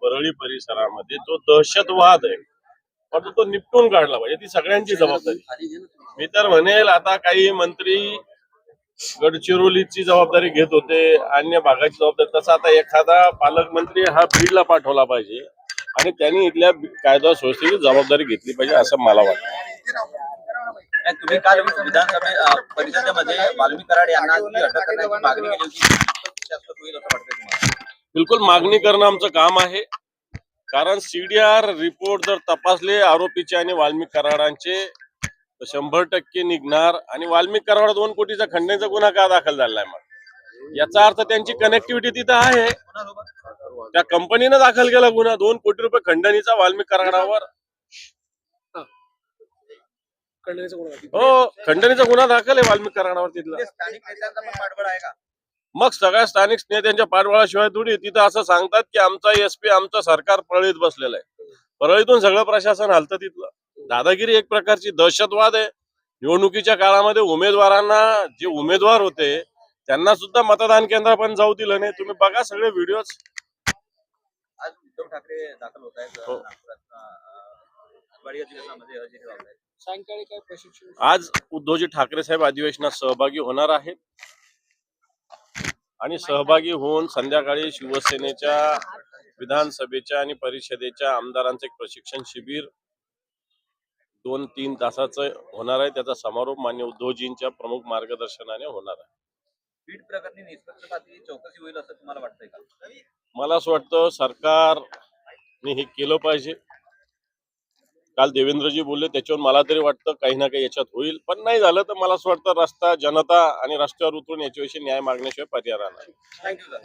परळी परिसरामध्ये जो दहशतवाद आहे पण तो निपटून काढला पाहिजे, ती सगळ्यांची जबाबदारी. मी तर म्हणेल आता काही मंत्री गडचिरोलीची जबाबदारी घेत होते, अन्य भागाची जबाबदारी, तसा आता एखादा पालकमंत्री हा बीडला पाठवला पाहिजे आणि त्यांनी इथल्या कायदा सुव्यवस्थेची जबाबदारी घेतली पाहिजे असं मला वाटतं. तुम्ही काल विधानसभा परिषदेमध्ये वाल्मी कराड यांना अटक करण्याची मागणी केली होती, होईल असं वाटतं तुम्हाला? बिलकुल मागणी करणं आमचं काम आहे, कारण सीडीआर रिपोर्ट जर तपासले आरोपीचे आणि वाल्मिक कराडांचे तर 100% निघणार. आणि वाल्मिक कराड 2 कोटीचा खंडणीचा गुन्हा का दाखल झालाय, मग याचा अर्थ त्यांची कनेक्टिव्हिटी तिथं आहे. त्या कंपनीनं दाखल केला गुन्हा 2 कोटी रुपये खंडणीचा वाल्मिक कराडावर. हो, खंडणीचा गुन्हा दाखल आहे वाल्मिक कराडावर तिथला. स्थानिक नेत्यांचा पण पाठबळ आहे का? मग सगळ्या स्थानिक नेत्यांच्या पाठबळाशिवाय थोडी तिथं असं सांगतात की आमचा एसपी आमचं सरकार परळीत बसलेलं आहे. परळीतून सगळं प्रशासन हलतं तिथलं. दादागिरी एक प्रकारची दहशतवाद आहे. निवडणुकीच्या काळामध्ये उमेदवारांना, जे उमेदवार होते त्यांना सुद्धा मतदान केंद्र पण जाऊ दिलं नाही. तुम्ही बघा सगळे व्हिडिओ. आज उद्धव ठाकरे दाखल होत आहेत हो. सायंकाळी काय प्रशिक्षण? आज उद्धवजी ठाकरे साहेब अधिवेशनात सहभागी होणार आहेत आणि सहभागी होऊन संध्याकाळी शिवसेनेच्या विधानसभेच्या आणि परिषदेच्या आमदारांचं एक प्रशिक्षण शिबिर 2-3 तासाचं होणार आहे. त्याचा समारोप मान्य उद्धवजींच्या प्रमुख मार्गदर्शनाने होणार आहे. बीड प्रकरणी निष्पक्षपाती चौकशी होईल असं तुम्हाला वाटतंय का? मला असं वाटतं सरकारने हे केलं पाहिजे. काल देवेंद्रजी बोलले, त्याच्यावर मला तरी वाटतं काही ना काही याच्यात होईल, पण नाही झालं तर मला असं वाटतं जनता आणि रस्त्यावर उतरून याच्याविषयी न्याय मागण्याशिवाय पर्याय राहणार. थँक्यू.